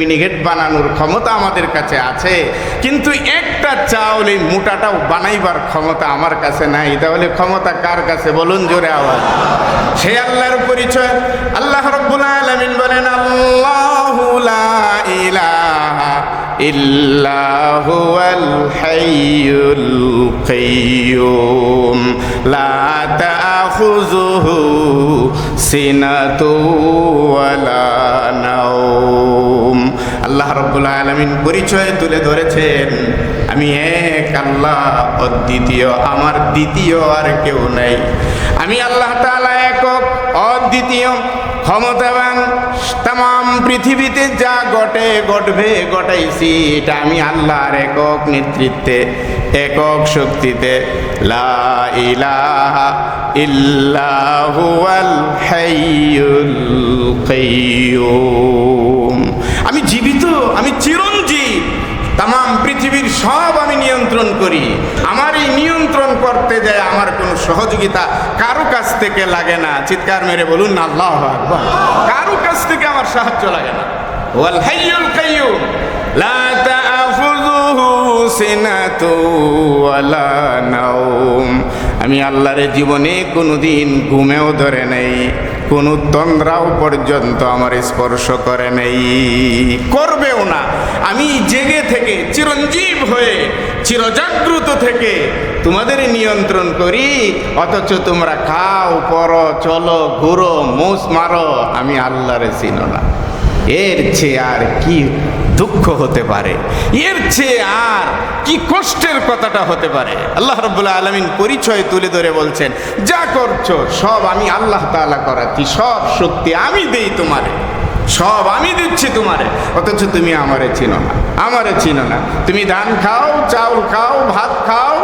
মিনিকেট বানানোর ক্ষমতা আমাদের কাছে আছে, কিন্তু একটা চাউল এই মোটাটাও বানাইবার ক্ষমতা আমার কাছে নাই। তাহলে ক্ষমতা কার কাছে বলুন জোরে আওয়াজ। সে আল্লাহর পরিচয়। আল্লাহ রাব্বুল আলামিন বলেন, আল্লাহু লা ইলাহা ইল্লা হুয়াল হাইয়ুল কাইয়্যুম লা তাখুযুহু সিনাতু ওয়ালা নাওম। আল্লাহ রাব্বুল আলামিন পরিচয় তুলে ধরেছেন, আমি এক আল্লাহ, অদ্বিতীয়, আমার দ্বিতীয় আর কেউ নাই। আমি আল্লাহ তাআলা একক, অদ্বিতীয়, ক্ষমতাবান। তাম পৃথিবীতে যা ঘটবে ঘটাইছি এটা আমি আল্লাহর একক নেতৃত্বে, একক শক্তিতে। লা ইলাহা ইল্লা হুয়াল হাইয়ুল কাইয়্যুম। আমি জীবিত, আমি চিরঞ্জীব। তাম পৃথিবীর সব আমি নিয়ন্ত্রণ করি। আমার এই নিয়ন্ত্রণ করতে যায় আমার কোনো সহযোগিতা কারো কাছ থেকে লাগে না। চিৎকার মেরে বলুন না আল্লাহু আকবার। কারো কাছ থেকে আমার সাহায্য লাগে না। ওয়াল হাইয়ুল কাইয়্যুম লা তাখুযুহু সিনাতু ওয়ালা নাওম। আমি আল্লাহর জীবনে কোনোদিন ঘুমেও ধরে নেই, কোনো তন্দ্রাও পর্যন্ত আমার স্পর্শ করে নেই, করবেও না। আমি জেগে থেকে, চিরঞ্জীব হয়ে, চিরজাগ্রত থেকে তোমাদের নিয়ন্ত্রণ করি, অথচ তোমরা খাও, পরো, চলো, ঘুরো, মৌজ মারো, আমি আল্লাহরে চিনো না। এর চেয়ে আর কি দুঃখ হতে পারে? এর চেয়ে আর কি কষ্টের কথাটা হতে পারে? আল্লাহ রাব্বুল আলামিন পরিচয় তুলে ধরে বলছেন, যা করছো সব আমি আল্লাহ তাআলা করাচ্ছি, সব শক্তি আমি দেই তোমারে, সব আমি দিচ্ছি তোমারে, অথচ তুমি আমারে চিনো না, আমারে চিনো না। তুমি ধান খাও, চাউল খাও, ভাত খাও,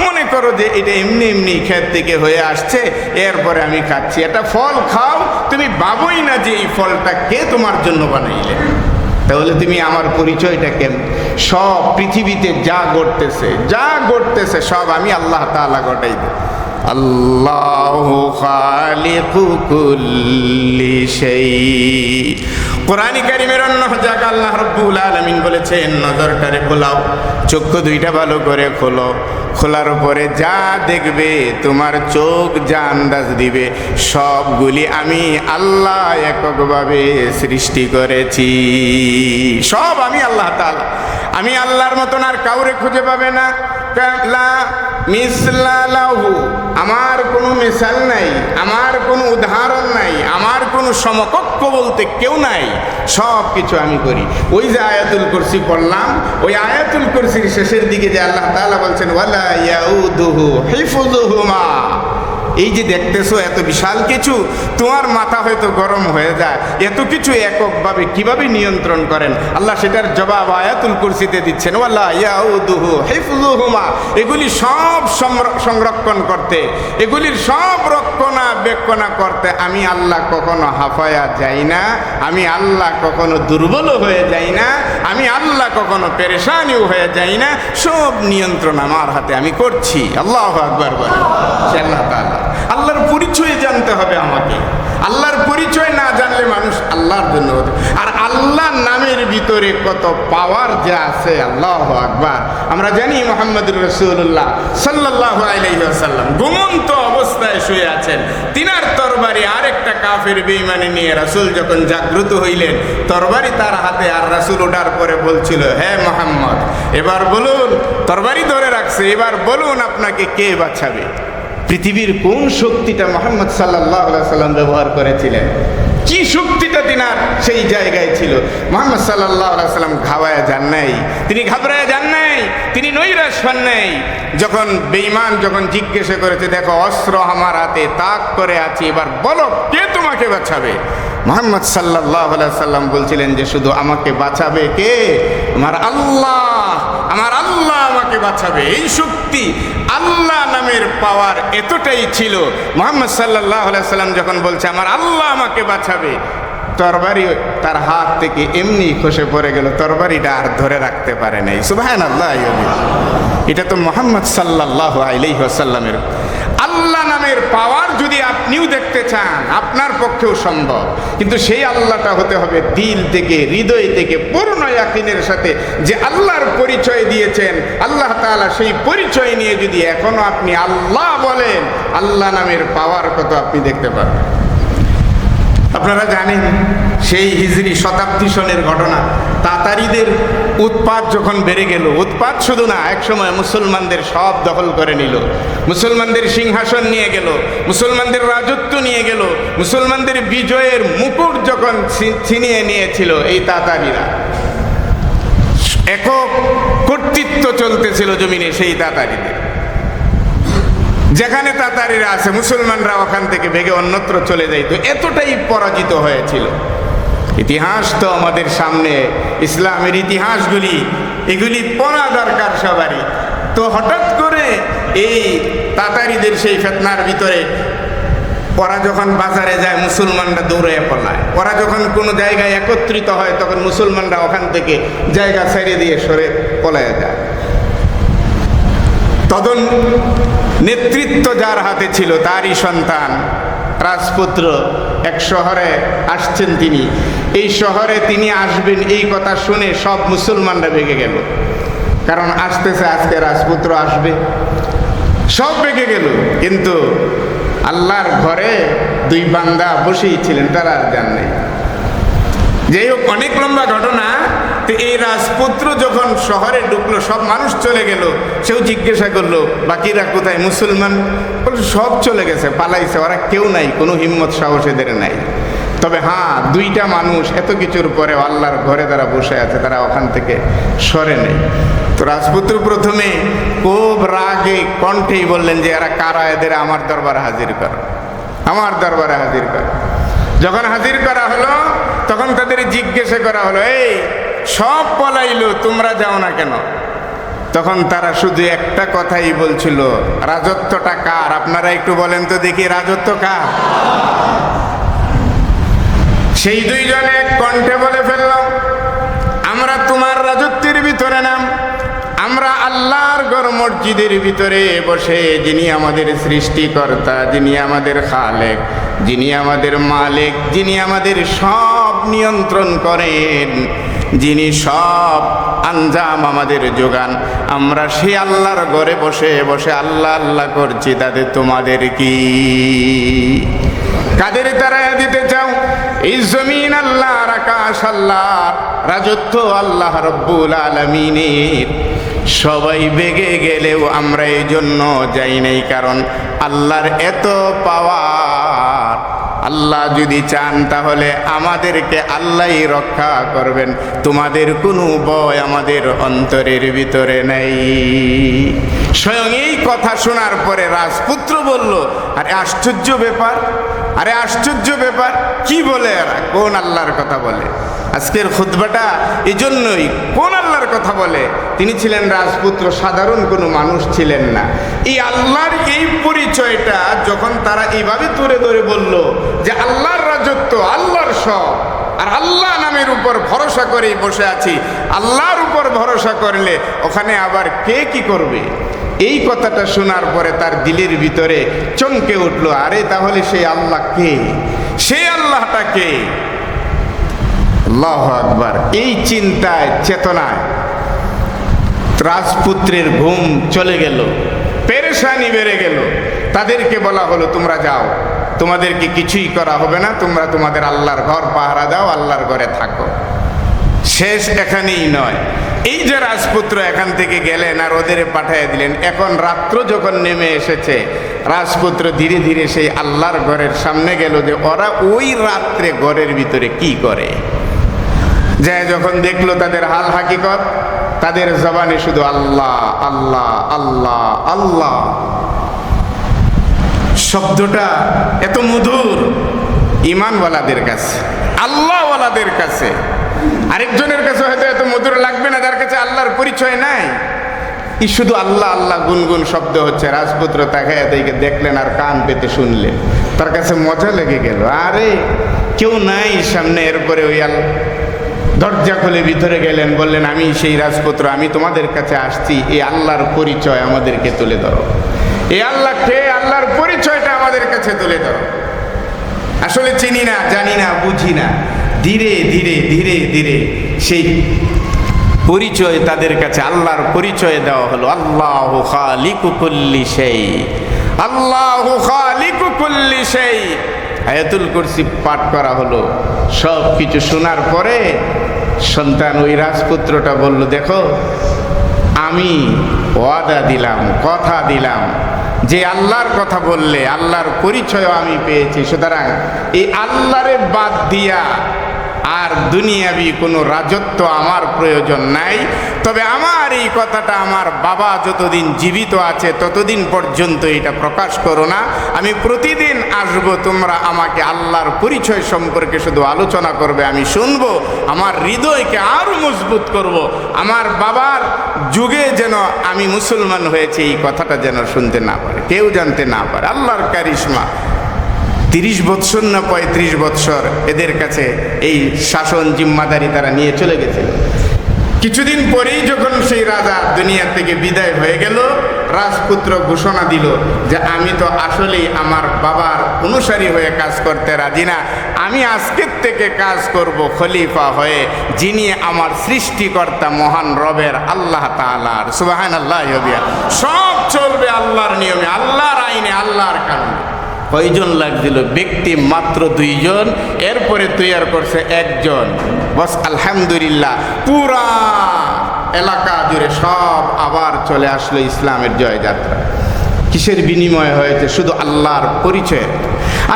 মনে করো যে এটা এমনি এমনি ক্ষেত থেকে হয়ে আসছে, এরপরে আমি খাচ্ছি। একটা ফল খাও, তুমি ভাবোই না যে এই ফলটা কে তোমার জন্য বানাইলে। তাহলে তুমি আমার পরিচয়টা কেন? সব পৃথিবীতে যা ঘটতেছে সব আমি আল্লাহ তাআলা ঘটাই দিই। আল্লাহু খালিকু কুল্লি শাই। কোরআনে কারীমের অন্য জায়গায় আল্লাহ রাব্বুল আলামিন বলেছেন, নজরটারে খোলাও, চক্ষু দুইটা ভালো করে খোলো, খোলার পরে যা দেখবে, তোমার চোখ যা আন্দাজ দিবে, সবগুলি আমি আল্লাহ এককভাবে সৃষ্টি করেছি। সব আমি আল্লাহ তাআলা। আমি আল্লাহর মতন আর কাউরে খুঁজে পাবে না। লা মিসলা লাহু, আমার কোনো মিসাল নাই, আমার কোনো উদাহরণ নাই, আমার কোনো সমকক্ষ বলতে কেউ নাই। সব কিছু আমি করি। ওই যে আয়াতুল কুরসি পড়লাম, ওই আয়াতুল কুরসির শেষের দিকে যে আল্লাহ তাআলা বলছেন, ওয়ালা ইয়াউদুহু হিফযুহুমা। এই যে দেখতেছো এত বিশাল কিছু, তোমার মাথা হয়তো গরম হয়ে যায়, এত কিছু এককভাবে কিভাবে নিয়ন্ত্রণ করেন আল্লাহ, সেটার জবাব আয়াতুল কুরসিতে দিচ্ছেন, ওয়ালা ইয়াউদুহু হিফযুহুমা। এগুলি সব সংরক্ষণ করতে, এগুলির সব রক্ষণাবেক্ষণা করতে আমি আল্লাহ কখনো হাফায়া যাই না, আমি আল্লাহ কখনো দুর্বল হয়ে যাই না, আমি আল্লাহ কখনো পেরেশানিও হয়ে যাই না। সব নিয়ন্ত্রণ আমার হাতে, আমি করছি। আল্লাহু আকবার বলেন। সে আল্লাহ তাআলা। আল্লাহর পরিচয় জানতে হবে আমাকে। আল্লাহর পরিচয় না জানলে মানুষ আল্লাহর জন্য, আর আল্লাহ নামের ভিতরে কত পাওয়ার যে আছে, আল্লাহু আকবার। আমরা জানি মুহাম্মদুর রাসূলুল্লাহ সাল্লাল্লাহু আলাইহি ওয়াসাল্লাম ঘুমন্ত অবস্থায় শুয়ে আছেন। তিনার তরবারি আরেকটা কাফের বেঈমানি নিয়ে রাসূল যখন জাগ্রত হইলেন, তরবারি তার হাতে, আর রাসূল ওঠার পরে বলছিল, হে মুহাম্মদ, এবার বলুন, তরবারি ধরে রাখছে, এবার বলুন আপনাকে কে বাঁচাবে? পৃথিবীর কোন শক্তিটা মুহাম্মদ সাল্লাল্লাহু আলাইহি সাল্লাম ব্যবহার করেছিলেন? কি শক্তিটা তিনার সেই জায়গায় ছিল? মুহাম্মদ সাল্লাল্লাহু আলাইহি সাল্লাম ঘাবড়ায় যান নাই, তিনি ঘাবড়ায় যান নাই, তিনি নৈরাশ হন নাই। যখন বেঈমান যখন জিজ্ঞাসা করেছে, দেখো অস্ত্র আমার হাতে, তাক করে আছি, এবার বলো কে তোমাকে বাঁচাবে? মুহাম্মদ সাল্লাল্লাহু আলাইহি সাল্লাম বলছিলেন যে শুধু আমাকে বাঁচাবে কে? আমার আল্লাহ, আমার আল্লাহ আমাকে বাঁচাবে। এই শক্তি, আল্লাহ নামের পাওয়ার এতটাই ছিল। মুহাম্মদ সাল্লাল্লাহু আলাইহি সাল্লাম যখন বলছে আমার আল্লাহ আমাকে বাঁচাবে, তরবারি তার হাত থেকে এমনি খসে পড়ে গেল, তরবারিটা আর ধরে রাখতে পারে নাই। সুবহানাল্লাহ। এটা তো মুহাম্মদ সাল্লাল্লাহু আলাইহি ওয়াসাল্লামের আল্লাহ নামে নামের পাওয়ার যদি আপনিও দেখতে চান আপনার পক্ষেও সম্ভব, কিন্তু সেই আল্লাহটা হতে হবে দিল থেকে, হৃদয় থেকে পূর্ণ ইয়াকিনের সাথে, যে আল্লাহর পরিচয় দিয়েছেন আল্লাহ তাআলা, সেই পরিচয় নিয়ে যদি এখনো আপনি আল্লাহ বলেন, আল্লাহ নামের পাওয়ার কত আপনি দেখতে পাবেন। আপনারা জানেন সেই হিজরি শতাব্দী সনের ঘটনা, তাতারিদের উৎপাত যখন বেড়ে গেল, উৎপাত শুধু না, একসময় মুসলমানদের সব দখল করে নিল, মুসলমানদের সিংহাসন নিয়ে গেল, মুসলমানদের রাজত্ব নিয়ে গেল, মুসলমানদের বিজয়ের মুকুট যখন ছিনিয়ে নিয়েছিল এই তাতারিরা, একক কর্তৃত্ব চলতেছিল জমিনে সেই তাতারিদের। যেখানে তাতারিরা আছে মুসলমানরা ওখান থেকে ভেগে অন্যত্র চলে যাইত, এতটাই পরাজিত হয়েছিল। ইতিহাস তো আমাদের সামনে, ইসলামের ইতিহাসগুলি, এগুলি পড়া দরকার সবারই। তো হঠাৎ করে এই তাতারিদের সেই ফিতনার ভিতরে ওরা যখন বাজারে যায় মুসলমানরা দৌড়ে পলায়, ওরা যখন কোনো জায়গায় একত্রিত হয় তখন মুসলমানরা ওখান থেকে জায়গা ছেড়ে দিয়ে সরে পলায় যায়। তখন নেতৃত্ব যার হাতে ছিল তারই সন্তান রাজপুত্র এক শহরে আসছেন, তিনি এই শহরে তিনি আসবেন এই কথা শুনে সব মুসলমানরা ভেগে গেল, কারণ আসতেছে আজকে রাজপুত্র আসবে, সব ভেগে গেল। কিন্তু আল্লাহর ঘরে দুই বান্দা বসেই ছিলেন, তারা আর যান নাই। যাই হোক, অনেক লম্বা ঘটনা। তো এই রাজপুত্র যখন শহরে ঢুকলো, সব মানুষ চলে গেল, সেও জিজ্ঞাসা করলো বাকিরা কোথায়, মুসলমান বলে সব চলে গেছে, পালাইছে, ওরা কেউ নাই, কোনো হিম্মত সাহস এদের নাই। তবে হ্যাঁ, দুইটা মানুষ এত কিছুর পরে আল্লাহর ঘরে তারা বসে আছে, তারা ওখান থেকে সরে নেই। তো রাজপুত্র প্রথমে খুব রাগে কণ্ঠেই বললেন যে এরা কারা, এদের আমার দরবারে হাজির কর, আমার দরবারে হাজির কর। যখন হাজির করা হলো তখন তাদের জিজ্ঞাসা করা হলো, এই সব পলাইলো, তোমরা যাও না কেন? তখন তারা শুধু একটা কথাই বলছিল, রাজত্বটা কার? আপনারা একটু বলেন তো দেখি, রাজত্ব কার? সেই দুইজন এক কণ্ঠে বলে ফেলল, আমরা তোমার রাজত্বের ভিতরে নাম, আমরা আল্লাহর ঘর মসজিদের ভিতরে বসে, যিনি আমাদের সৃষ্টিকর্তা, যিনি আমাদের খালেক, যিনি আমাদের মালিক, যিনি আমাদের সব নিয়ন্ত্রণ করেন, যিনি সব আঞ্জাম আমাদের যোগান, আমরা সেই আল্লাহর ঘরে বসে বসে আল্লাহ আল্লাহ করছি, তাতে তোমাদের কি? কাদের তারায়া দিতে চাও? এই জমিন আল্লাহর, আকাশ আল্লাহর, রাজত্ব আল্লাহ রব্বুল আলামিনের। সবাই বেগে গেলেও আমরা এই জন্য যাই নাই, কারণ আল্লাহর এত পাওয়ার, আল্লাহ যদি চান তাহলে আমাদেরকে আল্লাহই রক্ষা করবেন, তোমাদের কোনো ভয় আমাদের অন্তরের ভিতরে নেই। স্বয়ং এই কথা শোনার পরে রাজপুত্র বলল, আরে আশ্চর্য ব্যাপার, আরে আশ্চর্য ব্যাপার, কি বলে এরা, কোন আল্লাহর কথা বলে? আজকের খুতবাটা এই জন্যই, কোন আল্লাহর কথা বলে? তিনি ছিলেন রাজপুত্র, সাধারণ কোনো মানুষ ছিলেন না। এই আল্লাহর এই পরিচয়টা যখন তারা এইভাবে তুলে ধরে বলল যে আল্লাহর রাজত্ব, আল্লাহর সব, আর আল্লাহ নামের উপর ভরসা করেই বসে আছি, আল্লাহর উপর ভরসা করলে ওখানে আবার কে কি করবে, এই কথাটা শোনার পরে তার দিলের ভিতরে চমকে উঠলো, আরে তাহলে সেই আল্লাহ কে? সেই আল্লাহটা কে? আল্লাহু আকবার। এই চিন্তায়, চেতনায় রাজপুত্রের ঘুম চলে গেল, পেরেশানি বেড়ে গেল। তাদেরকে বলা হলো, তোমরা যাও, তোমাদেরকে কিছুই করা হবে না, তোমরা তোমাদের আল্লাহর ঘর পাহারা দাও, আল্লাহর ঘরে থাকো। শেষ এখানেই নয়, এই যে রাজপুত্র এখান থেকে গেলেন আর ওদের পাঠিয়ে দিলেন, এখন রাত্র যখন নেমে এসেছে, রাজপুত্র ধীরে ধীরে সেই আল্লাহর ঘরের সামনে গেল যে ওরা ওই রাত্রে ঘরের ভিতরে কি করে। যায় যখন দেখলো তাদের হাল হাকিকত, তাদের জবানে শুধু আল্লাহ আল্লাহ আল্লাহ আল্লাহ, শব্দটা এত মধুর ঈমানওয়ালাদের কাছে, আল্লাহওয়ালাদের কাছে। আরেকজনের কাছে হয়তো এত মধুর লাগবে না, যার কাছে আল্লাহর পরিচয় নাই। ই শুধু আল্লাহ আল্লাহ গুনগুন শব্দ হচ্ছে। রাজপুত্র তাকে দেখলেন আর কান পেতে শুনলেন, তার কাছে মজা লেগে গেল, আরে কেউ নাই সামনে। এরপরে ওই দরজা খুলে ভিতরে গেলেন, বললেন, আমি সেই রাজপুত্র, আমি তোমাদের কাছে আসছি, এই আল্লাহর পরিচয় আমাদেরকে তুলে ধরো। এই আল্লাহ কে, আল্লাহর পরিচয়টা কাছে তুলে ধরো। আসলে চিনি না, জানি না, বুঝি না, ধীরে ধীরে ধীরে ধীরে সেই পরিচয় তাদের কাছে আল্লাহর পরিচয় দেওয়া হলো। আল্লাহু খালিকু কুল্লি শাই, আল্লাহু খালিকু কুল্লি শাই। আয়াতুল কুরসি পাঠ করা হলো। সব কিছু শোনার পরে সন্তান ওই রাজপুত্রটা বলল, দেখো আমি ওয়াদা দিলাম, কথা দিলাম যে আল্লাহর কথা বললে আল্লাহর পরিচয় আমি পেয়েছি, সুতরাং এই আল্লাহরে বাদ দিয়া আর দুনিয়াবি কোনো রাজত্ব আমার প্রয়োজন নাই। তবে আমার এই কথাটা আমার বাবা যতদিন জীবিত আছে ততদিন পর্যন্ত এটা প্রকাশ করো না। আমি প্রতিদিন আসবো, তোমরা আমাকে আল্লাহর পরিচয় সম্পর্কে শুধু আলোচনা করবে, আমি শুনবো, আমার হৃদয়কে আরো মজবুত করব। আমার বাবার যুগে যেন আমি মুসলমান হয়েছি এই কথাটা যেন শুনতে না পারে, কেউ জানতে না পারে। আল্লাহর কারিশমা। 30 বৎসর না 35 বৎসর এদের কাছে এই শাসন জিম্মাদারি তারা নিয়ে চলে গেছিল। কিছুদিন পরেই যখন সেই রাজা দুনিয়া থেকে বিদায় হয়ে গেল, রাজপুত্র ঘোষণা দিল যে আমি তো আসলেই আমার বাবার অনুসারী হয়ে কাজ করতে রাজি না, আমি আজকের থেকে কাজ করব খলিফা হয়ে, যিনি আমার সৃষ্টিকর্তা মহান রবের আল্লাহ তাআলার। সুবহানাল্লাহ। সব চলবে আল্লাহর নিয়মে, আল্লাহর আইনে, আল্লাহর কানুনে। কয়জন লাগছিল? ব্যক্তি মাত্র 2 জন, এরপরে তৈয়ার করছে 1 জন। বস আলহামদুলিল্লাহ, পুরা এলাকা জুড়ে সব আবার চলে আসলো ইসলামের জয়যাত্রা। কিসের বিনিময় হয়েছে? শুধু আল্লাহর পরিচয়।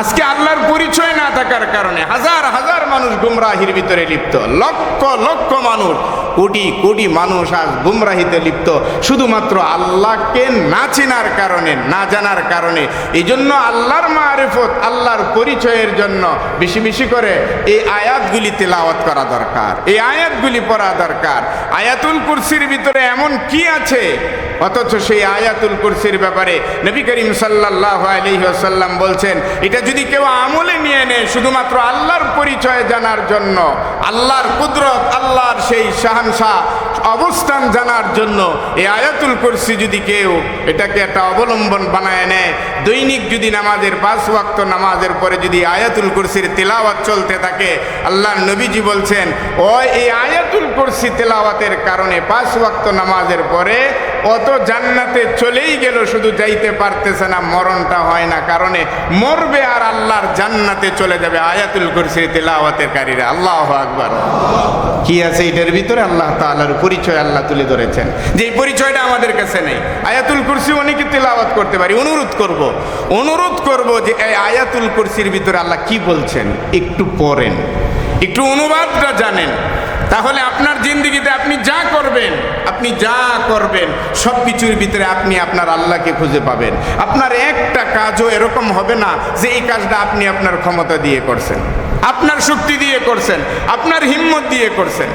আজকে আল্লাহর পরিচয় না থাকার কারণে হাজার হাজার মানুষ গুমরাহির ভিতরে লিপ্ত, লক্ষ লক্ষ মানুষ, কোটি কোটি মানুষ আজ গুমরাহিতে লিপ্ত, শুধুমাত্র আল্লাহকে না চেনার কারণে, না জানার কারণে। এই জন্য আল্লাহর মারিফত, আল্লাহর পরিচয়ের জন্য বেশি বেশি করে এই আয়াতগুলি তেলাওয়াত করা দরকার, এই আয়াতগুলি পড়া দরকার। আয়াতুল কুরসির ভিতরে এমন কি আছে, অথচ সেই আয়াতুল কুরসির ব্যাপারে নবী করিম সাল্লাল্লাহু আলাইহি ওয়াসাল্লাম বলছেন, এটা যদি কেউ আমলে নিয়ে নেয় শুধুমাত্র আল্লাহর পরিচয় জানার জন্য, আল্লাহর কুদরত, আল্লাহর সেই শাহানশাহ অবস্থান জানার জন্য, এই আয়াতুল কুরসি যদি কেউ এটাকে একটা অবলম্বন বানায় নেয়, দৈনিক যদি নামাজের 5 ওয়াক্ত নামাজের পরে যদি আয়াতুল কুরসির তেলাওয়াত চলতে থাকে, আল্লাহর নবীজি বলছেন এই আয়াতুল কুরসি তেলাওয়াতের কারণে 5 ওয়াক্ত নামাজের পরে অত জান্নাতে চলেই গেল, শুধু যাইতে পারতেছে না, মরণটা হয় না, কারণে মরবে আর আল্লাহর জান্নাতে চলে যাবে আয়াতুল কুরসির তেলাওয়াতের কারীরা। আল্লাহু আকবার। কি আছে এটার ভিতরে? আল্লাহ তাআলার পরিচয় আল্লাহ তুলে ধরেছেন, যে এই পরিচয়টা আমাদের কাছে নেই। আয়াতুল কুরসি অনেকে তেলাওয়াত করতে পারি। অনুরোধ করব যে এই আয়াতুল কুরসির ভিতরে আল্লাহ কি বলছেন একটু পড়েন, একটু অনুবাদটা জানেন, তাহলে আপনার জিন্দেগিতে আপনি যা করবেন সব কিছুর ভিতরে আপনি আপনার আল্লাহকে খুঁজে পাবেন। আপনার একটা কাজও এরকম হবে না যে এই কাজটা আপনি আপনার ক্ষমতা দিয়ে করছেন, আপনার শক্তি দিয়ে করছেন, আপনার হিম্মত দিয়ে করছেন।